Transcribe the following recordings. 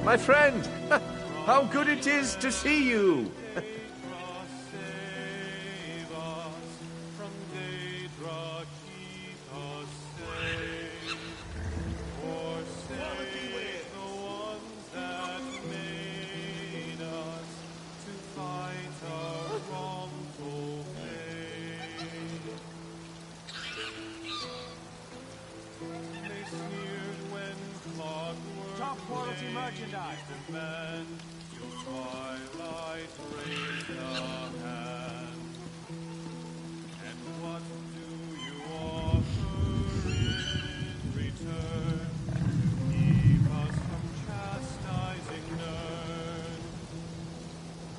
My friend, how good it is to see you. Top quality merchandise. And what do you offer in return to keep us from chastising Nern?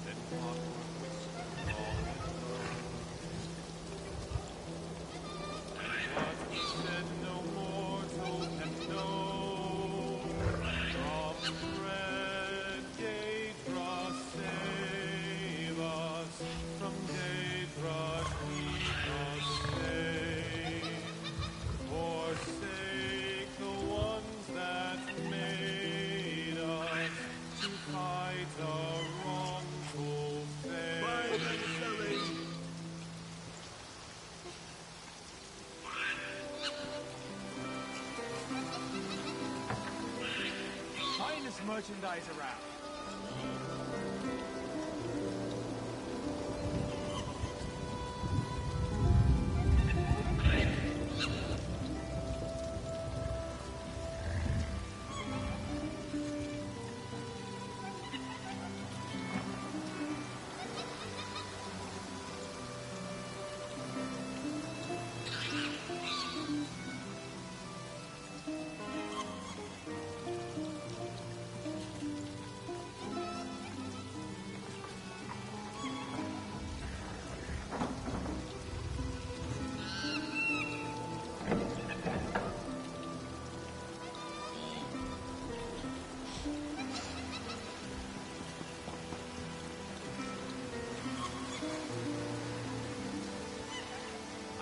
Then Clockwork whispered all it learned. And what he said no mortal can know. From dread Daedra save us, from Daedra keep us safe. Forsake the ones that made us to fight a wrongful fate. Finest merchandise around.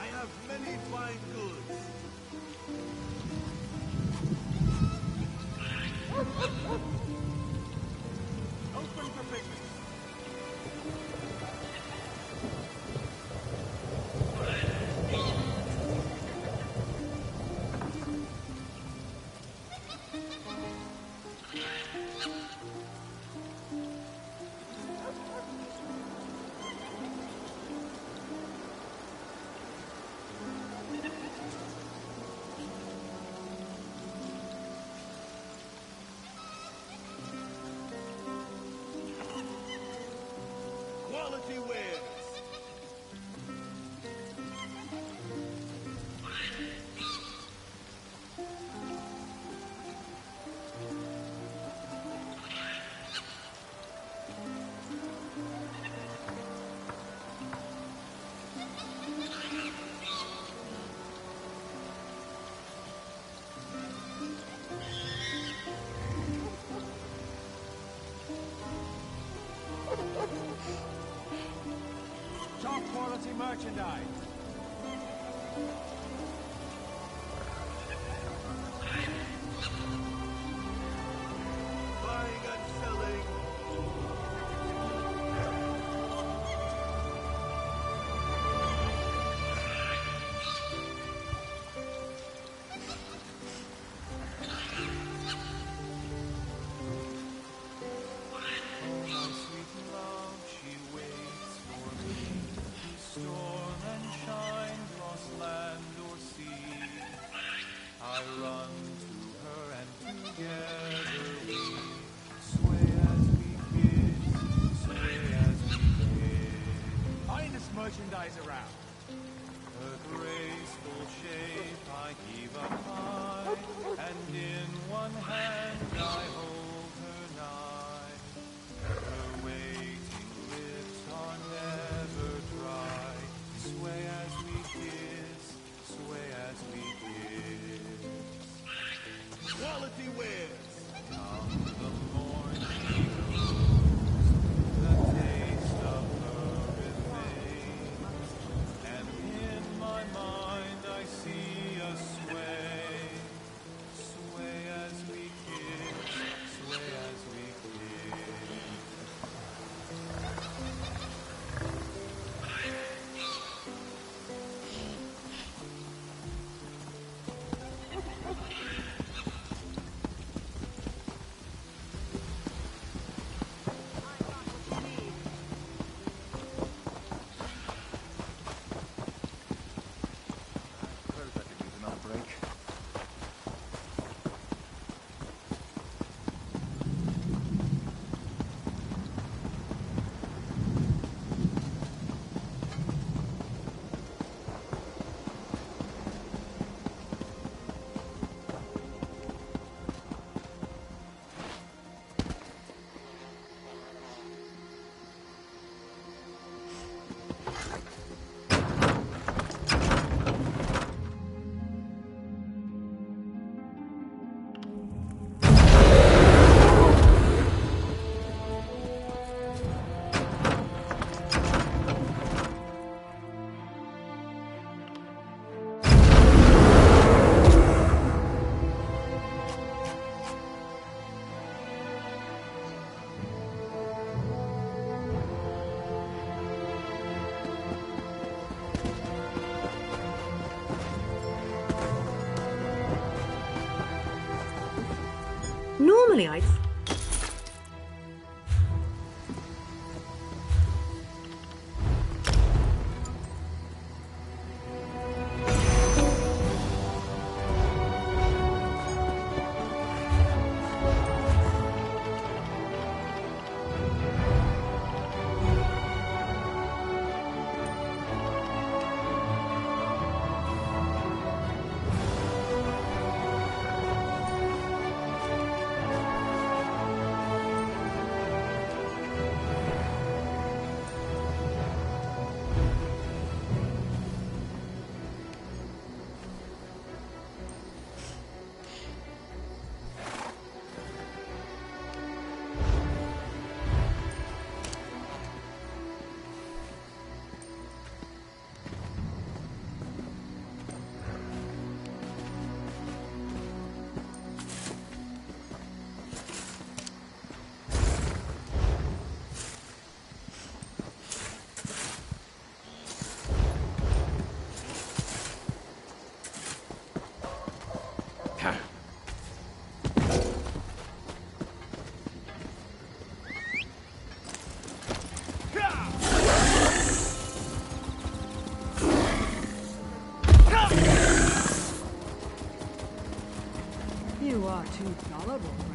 I have many fine goods. Open for business. Quality wares. Top quality merchandise. Buying and selling. My sweet love, she waits for me. Storm and shine, cross land Normally I'd... You are too gullible, friend.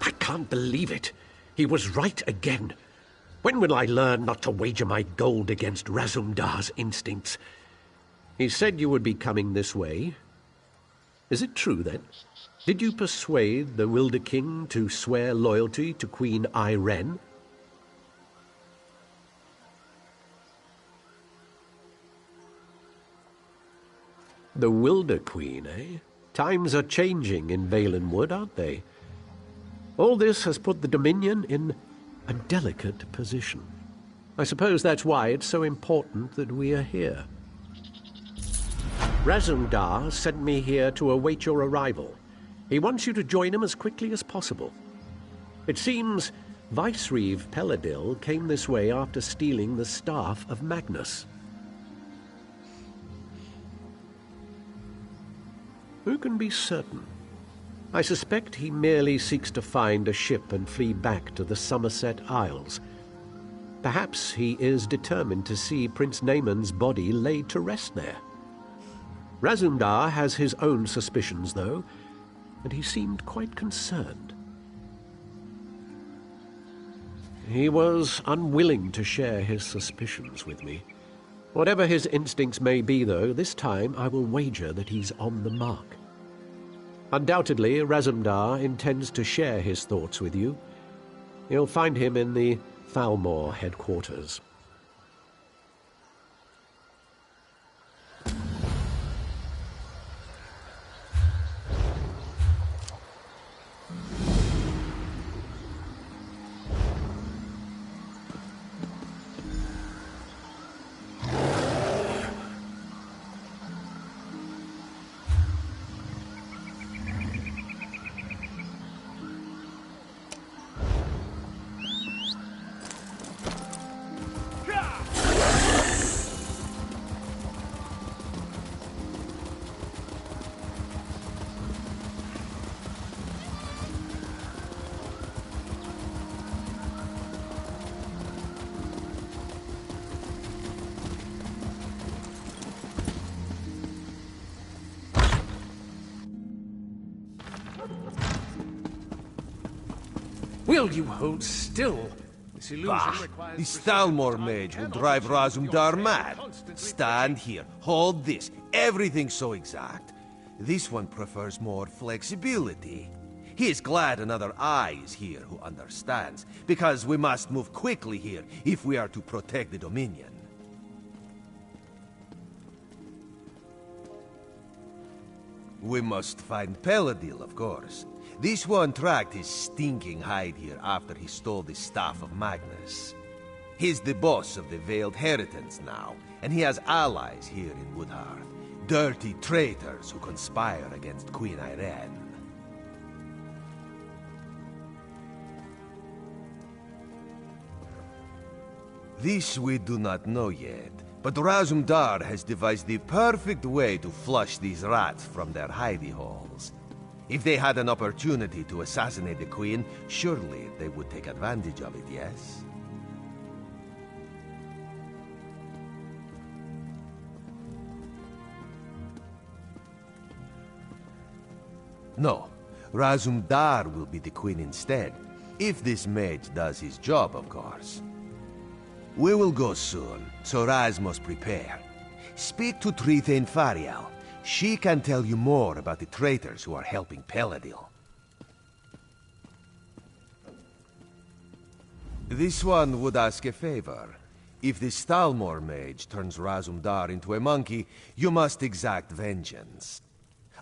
I can't believe it. He was right again. When will I learn not to wager my gold against Razumdar's instincts? He said you would be coming this way. Is it true, then? Did you persuade the Wilder King to swear loyalty to Queen Ayrenn? The Wilder Queen, eh? Times are changing in Valenwood, aren't they? All this has put the Dominion in a delicate position. I suppose that's why it's so important that we are here. Razumdar sent me here to await your arrival. He wants you to join him as quickly as possible. It seems Vicereeve Peladil came this way after stealing the staff of Magnus. Who can be certain? I suspect he merely seeks to find a ship and flee back to the Somerset Isles. Perhaps he is determined to see Prince Nayman's body laid to rest there. Razumdar has his own suspicions, though, and he seemed quite concerned. He was unwilling to share his suspicions with me. Whatever his instincts may be, though, this time I will wager that he's on the mark. Undoubtedly, Razumdar intends to share his thoughts with you. You'll find him in the Thalmor headquarters. Will you hold still? This illusion Bah! requires The precision. Stalmor Time mage will cannot drive achieve Razumdar your mad. constantly Stand here, hold this. Everything's so exact. This one prefers more flexibility. He is glad another eye is here who understands, because we must move quickly here if we are to protect the Dominion. We must find Peladil, of course. This one tracked his stinking hide here after he stole the Staff of Magnus. He's the boss of the Veiled Heritance now, and he has allies here in Woodhearth. Dirty traitors who conspire against Queen Irene. This we do not know yet, but Razumdar has devised the perfect way to flush these rats from their hidey holes. If they had an opportunity to assassinate the Queen, surely they would take advantage of it, yes? No, Razumdar will be the Queen instead, if this mage does his job, of course. We will go soon, so Raz must prepare. Speak to Trithane Fariel. She can tell you more about the traitors who are helping Peladil. This one would ask a favor. If the Stalmor mage turns Razumdar into a monkey, you must exact vengeance.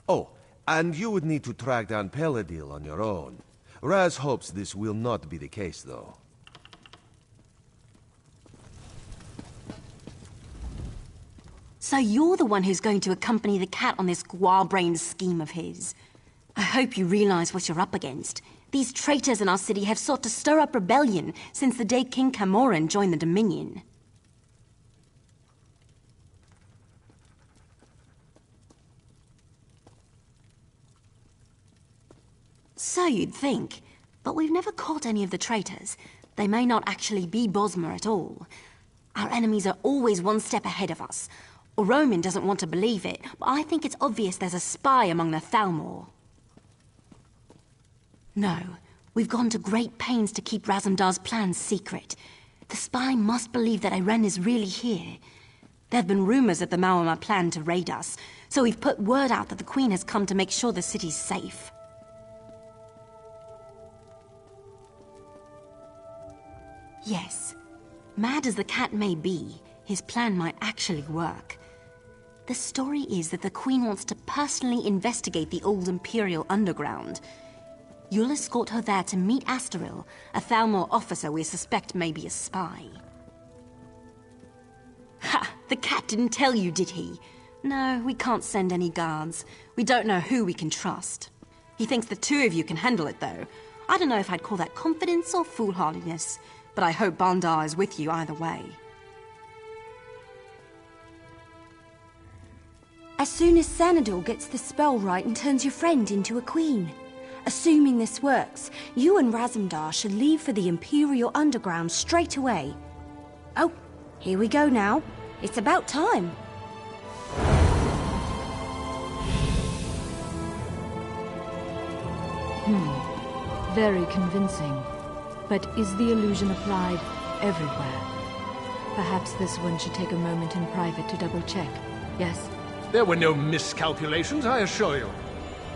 Oh, and you would need to track down Peladil on your own. Raz hopes this will not be the case, though. So you're the one who's going to accompany the cat on this square-brained scheme of his. I hope you realize what you're up against. These traitors in our city have sought to stir up rebellion since the day King Camoran joined the Dominion. So you'd think, but we've never caught any of the traitors. They may not actually be Bosmer at all. Our enemies are always one step ahead of us. Roman doesn't want to believe it, but I think it's obvious there's a spy among the Thalmor. No, we've gone to great pains to keep Razumdar's plans secret. The spy must believe that Irene is really here. There have been rumors that the Maormer plan to raid us, so we've put word out that the Queen has come to make sure the city's safe. Yes, mad as the cat may be, his plan might actually work. The story is that the Queen wants to personally investigate the old Imperial underground. You'll escort her there to meet Astaril, a Thalmor officer we suspect may be a spy. Ha! The cat didn't tell you, did he? No, we can't send any guards. We don't know who we can trust. He thinks the two of you can handle it, though. I don't know if I'd call that confidence or foolhardiness, but I hope Bandar is with you either way. As soon as Xanador gets the spell right and turns your friend into a queen. Assuming this works, you and Razumdar should leave for the Imperial Underground straight away. Oh, here we go now. It's about time. Very convincing. But is the illusion applied everywhere? Perhaps this one should take a moment in private to double-check. Yes? There were no miscalculations, I assure you.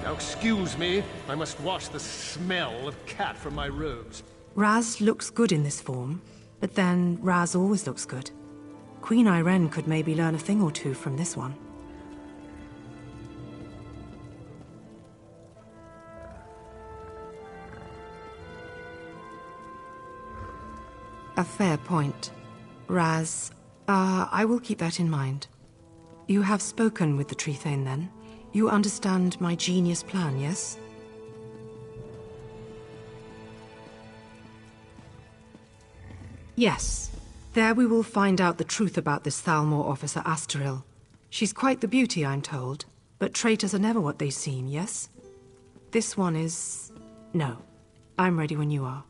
Now excuse me, I must wash the smell of cat from my robes. Raz looks good in this form, but then Raz always looks good. Queen Irene could maybe learn a thing or two from this one. A fair point. Raz, I will keep that in mind. You have spoken with the Trithane, then? You understand my genius plan, yes? Yes. There we will find out the truth about this Thalmor officer Astaril. She's quite the beauty, I'm told. But traitors are never what they seem, yes? This one is... No. I'm ready when you are.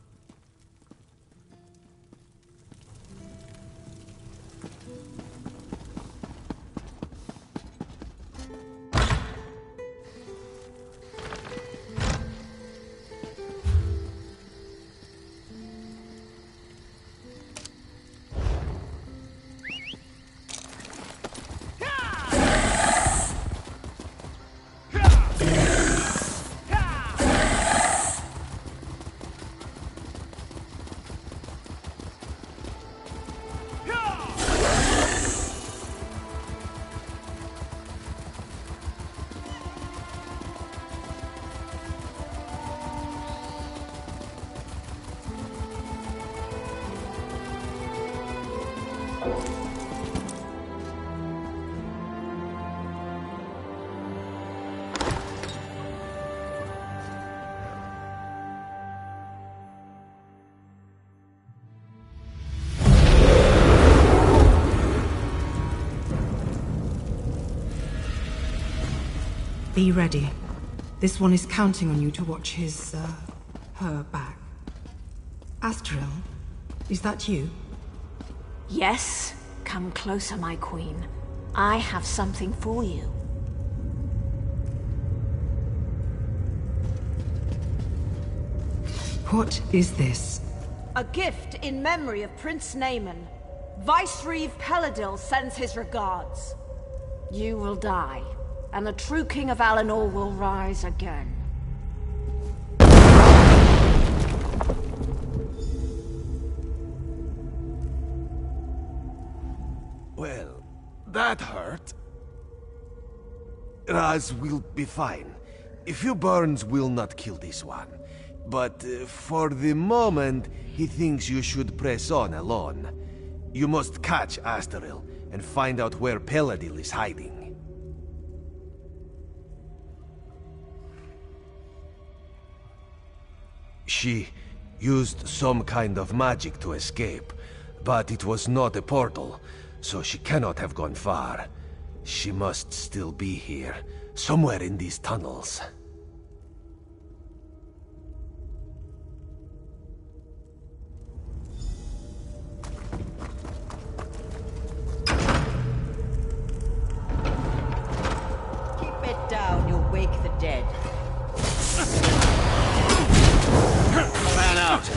Be ready. This one is counting on you to watch her back. Astril, is that you? Yes. Come closer, my queen. I have something for you. What is this? A gift in memory of Prince Naaman. Vice-Reeve Peladil sends his regards. You will die, and the true King of Alinor will rise again. Well, that hurt. Raz will be fine. A few burns will not kill this one. But for the moment, he thinks you should press on alone. You must catch Astril and find out where Peladil is hiding. She used some kind of magic to escape, but it was not a portal, so she cannot have gone far. She must still be here, somewhere in these tunnels. Keep it down, you'll wake the dead. Fan out!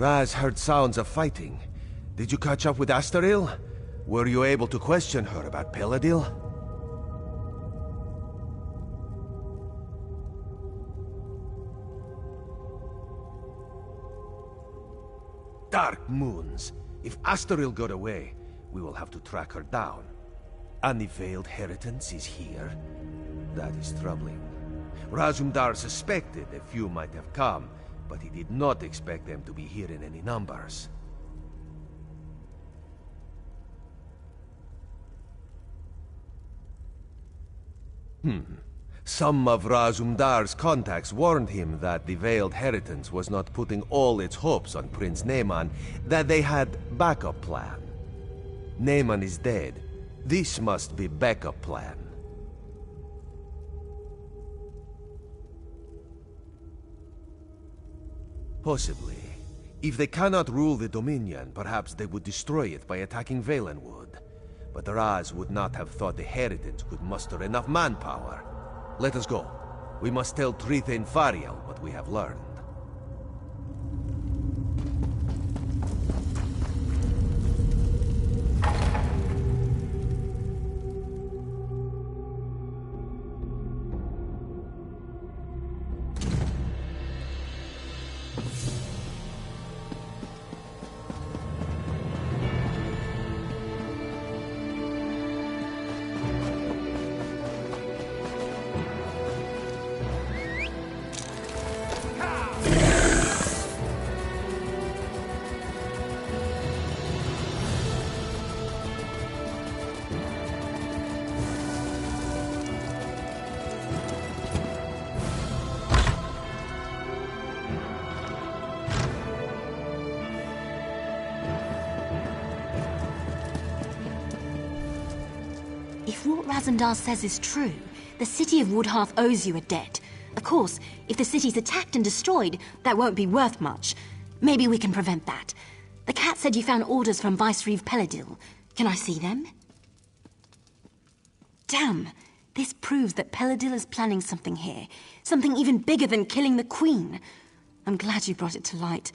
Raz heard sounds of fighting. Did you catch up with Astaril? Were you able to question her about Peladil? Dark moons. If Astaril got away, we will have to track her down. And the Veiled Heritance is here? That is troubling. Razumdar suspected a few might have come, but he did not expect them to be here in any numbers. Some of Razumdar's contacts warned him that the Veiled Heritance was not putting all its hopes on Prince Naaman, that they had backup plan. Naaman is dead. This must be backup plan. Possibly. If they cannot rule the Dominion, perhaps they would destroy it by attacking Valenwood. But Raz would not have thought the Heritance could muster enough manpower. Let us go. We must tell Tritha and Fariel what we have learned. If what Razumdar says is true, the city of Woodhearth owes you a debt. Of course, if the city's attacked and destroyed, that won't be worth much. Maybe we can prevent that. The cat said you found orders from Vicereeve Peladil. Can I see them? Damn! This proves that Peladil is planning something here. Something even bigger than killing the Queen. I'm glad you brought it to light.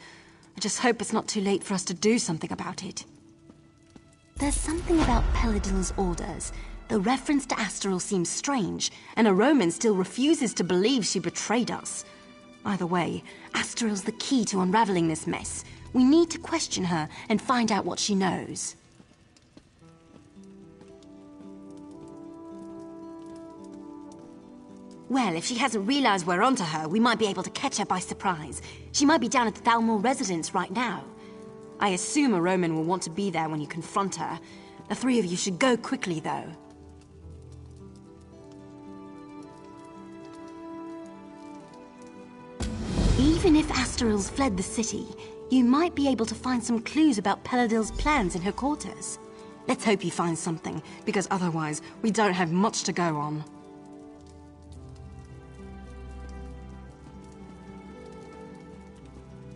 I just hope it's not too late for us to do something about it. There's something about Peladil's orders. The reference to Astaril seems strange, and a Roman still refuses to believe she betrayed us. Either way, Astaril's the key to unraveling this mess. We need to question her and find out what she knows. Well, if she hasn't realized we're onto her, we might be able to catch her by surprise. She might be down at the Thalmor residence right now. I assume a Roman will want to be there when you confront her. The three of you should go quickly, though. Even if Astaril's fled the city, you might be able to find some clues about Peladil's plans in her quarters. Let's hope you find something, because otherwise, we don't have much to go on.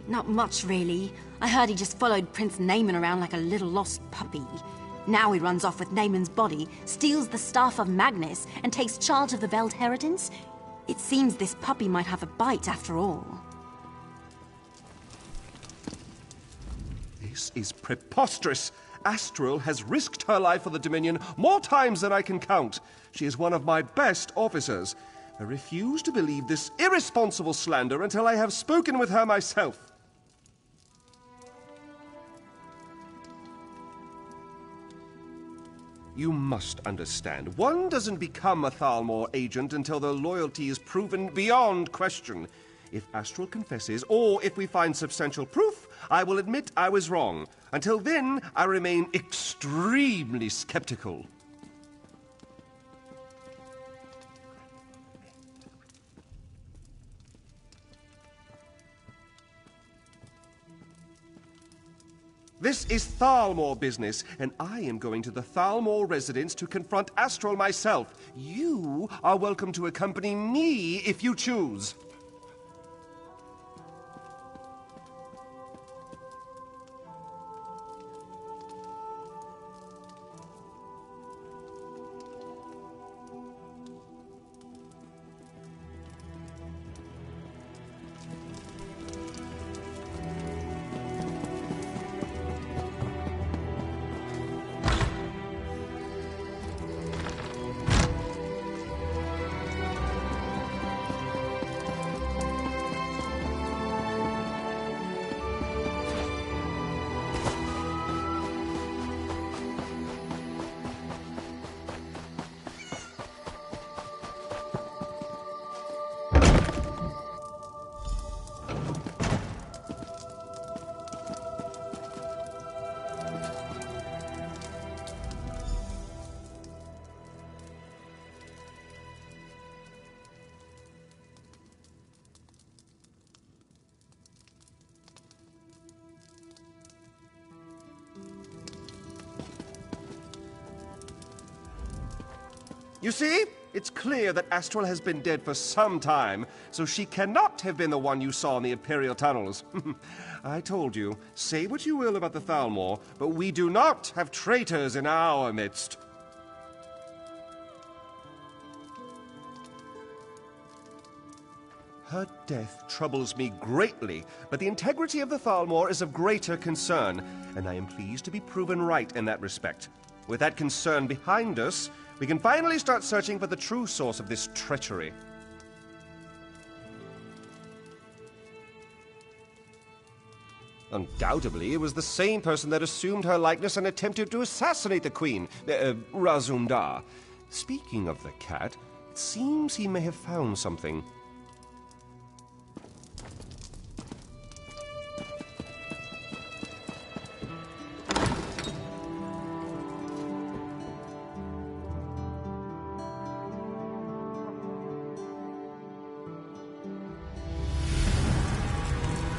Not much, really. I heard he just followed Prince Naaman around like a little lost puppy. Now he runs off with Naaman's body, steals the Staff of Magnus, and takes charge of the Veiled Heritance. It seems this puppy might have a bite after all. This is preposterous. Astaril has risked her life for the Dominion more times than I can count. She is one of my best officers. I refuse to believe this irresponsible slander until I have spoken with her myself. You must understand, one doesn't become a Thalmor agent until their loyalty is proven beyond question. If Astaril confesses, or if we find substantial proof, I will admit I was wrong. Until then, I remain extremely skeptical. This is Thalmor business, and I am going to the Thalmor residence to confront Astaril myself. You are welcome to accompany me if you choose. You see? It's clear that Astral has been dead for some time, so she cannot have been the one you saw in the Imperial tunnels. I told you, say what you will about the Thalmor, but we do not have traitors in our midst. Her death troubles me greatly, but the integrity of the Thalmor is of greater concern, and I am pleased to be proven right in that respect. With that concern behind us, we can finally start searching for the true source of this treachery. Undoubtedly, it was the same person that assumed her likeness and attempted to assassinate the Queen, Razum-Dar. Speaking of the cat, it seems he may have found something.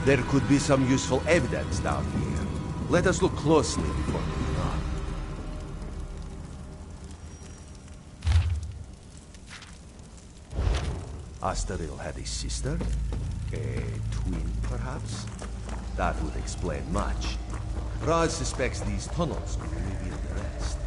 There could be some useful evidence down here. Let us look closely before moving on. Astaril had a sister? A twin, perhaps? That would explain much. Raz suspects these tunnels could reveal the rest.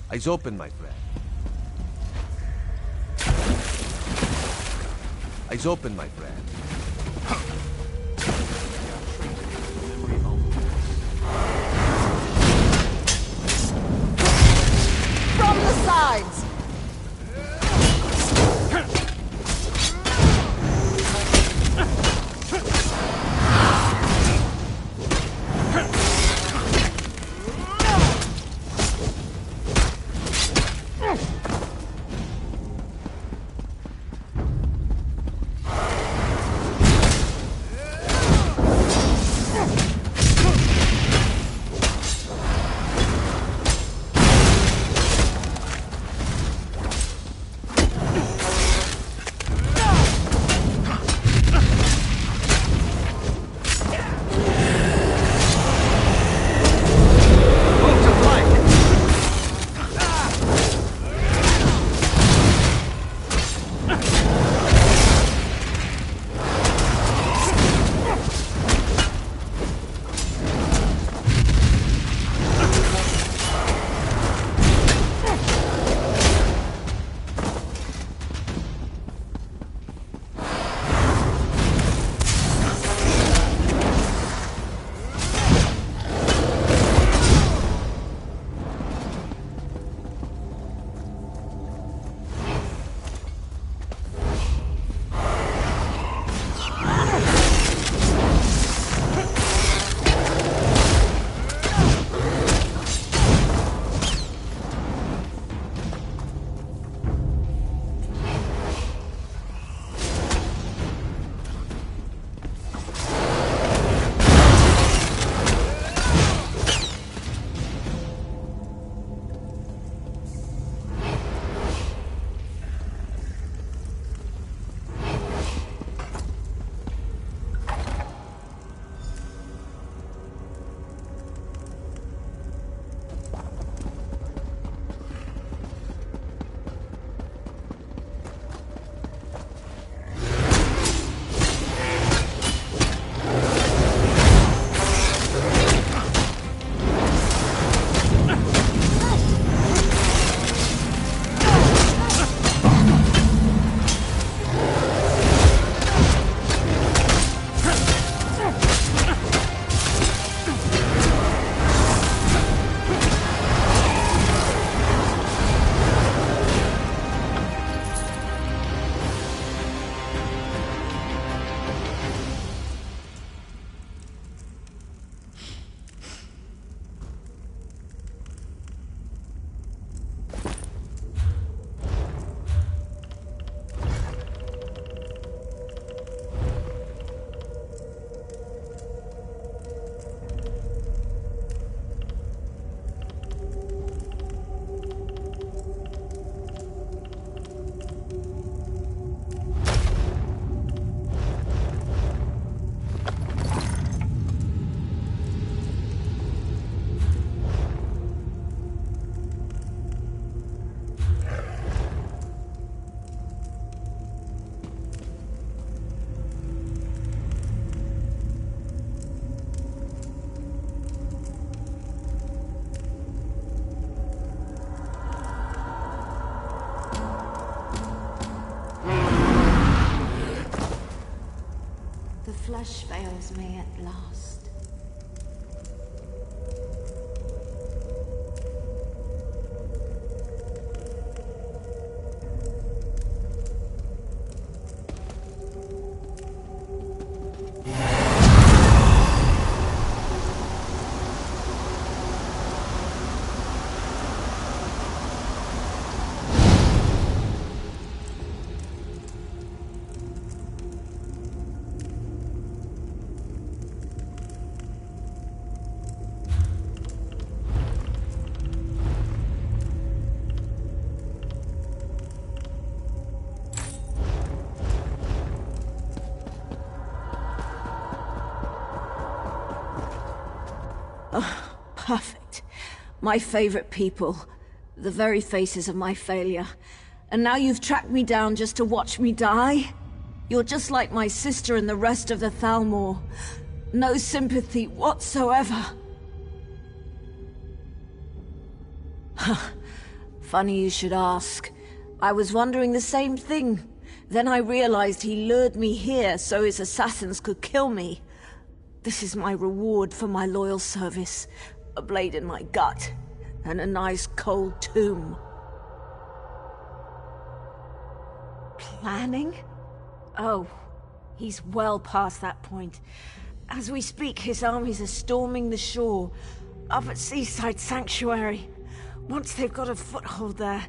Eyes open, my friend. Eyes open, my friend. From the sides! flesh fails me at last. Oh, perfect. My favorite people. The very faces of my failure. And now you've tracked me down just to watch me die? You're just like my sister and the rest of the Thalmor. No sympathy whatsoever. Funny you should ask. I was wondering the same thing. Then I realized he lured me here so his assassins could kill me. This is my reward for my loyal service. A blade in my gut, and a nice cold tomb. Planning? Oh, he's well past that point. As we speak, his armies are storming the shore, up at Seaside Sanctuary. Once they've got a foothold there,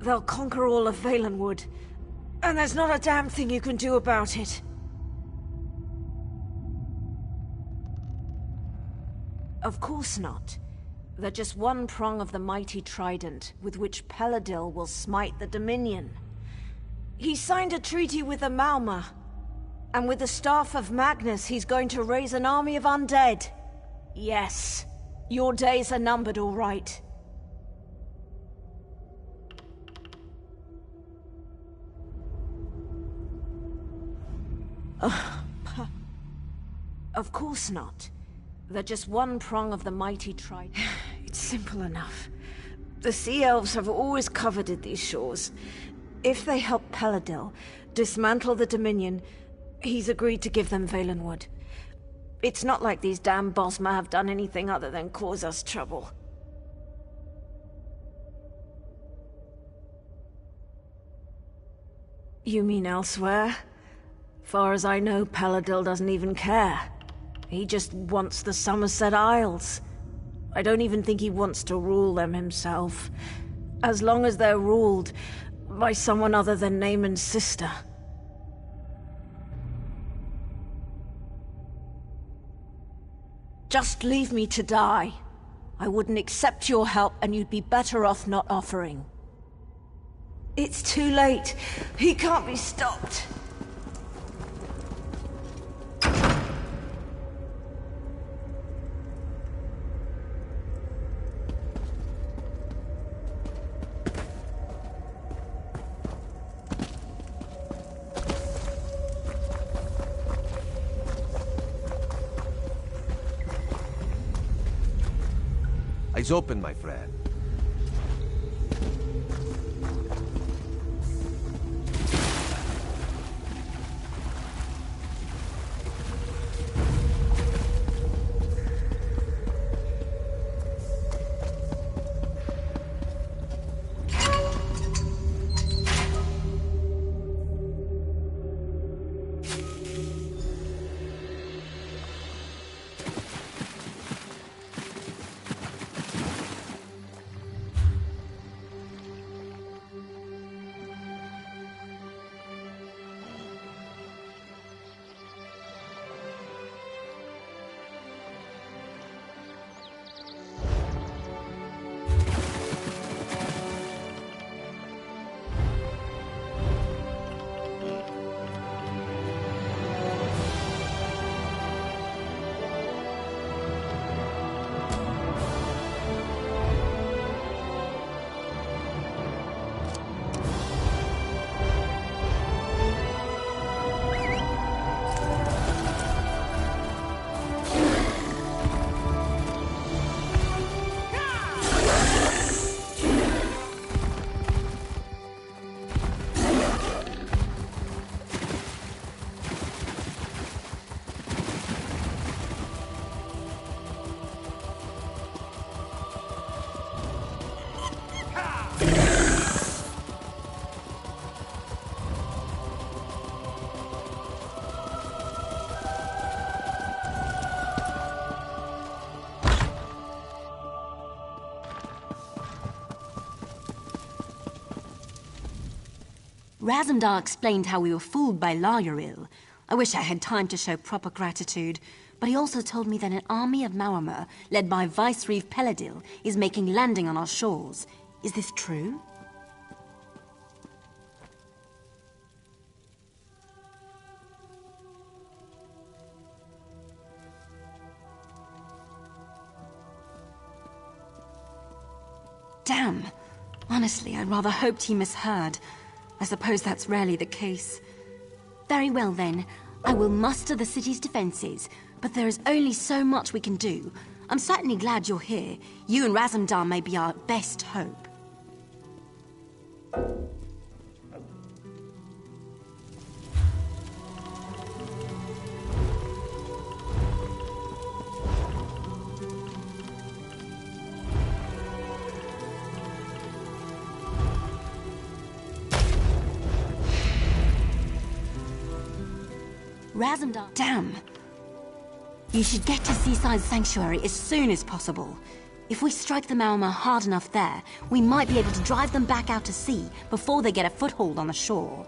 they'll conquer all of Valenwood. And there's not a damn thing you can do about it. Of course not. They're just one prong of the mighty trident with which Peladil will smite the Dominion. He signed a treaty with the Malma, and with the staff of Magnus he's going to raise an army of undead. Yes, your days are numbered, all right. Of course not. They're just one prong of the mighty trident. It's simple enough. The Sea Elves have always coveted these shores. If they help Peladil dismantle the Dominion, he's agreed to give them Valenwood. It's not like these damn Bosma have done anything other than cause us trouble. You mean elsewhere? Far as I know, Peladil doesn't even care. He just wants the Somerset Isles. I don't even think he wants to rule them himself. As long as they're ruled by someone other than Naaman's sister. Just leave me to die. I wouldn't accept your help, and you'd be better off not offering. It's too late. He can't be stopped. Eyes open, my friend. Razumdar explained how we were fooled by Lauril. I wish I had time to show proper gratitude, but he also told me that an army of Mauamur, led by Vicereeve Peladil, is making landing on our shores. Is this true? Damn. Honestly, I rather hoped he misheard. I suppose that's rarely the case. Very well then. I will muster the city's defenses, but there is only so much we can do. I'm certainly glad you're here. You and Razumdar may be our best hope. Razumdar. Damn. You should get to Seaside Sanctuary as soon as possible. If we strike the Mauamur hard enough there, we might be able to drive them back out to sea before they get a foothold on the shore.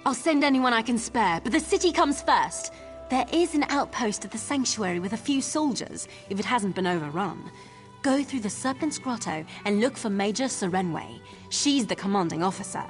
I'll send anyone I can spare, but the city comes first. There is an outpost at the Sanctuary with a few soldiers, if it hasn't been overrun. Go through the Serpent's Grotto and look for Major Serenway. She's the commanding officer.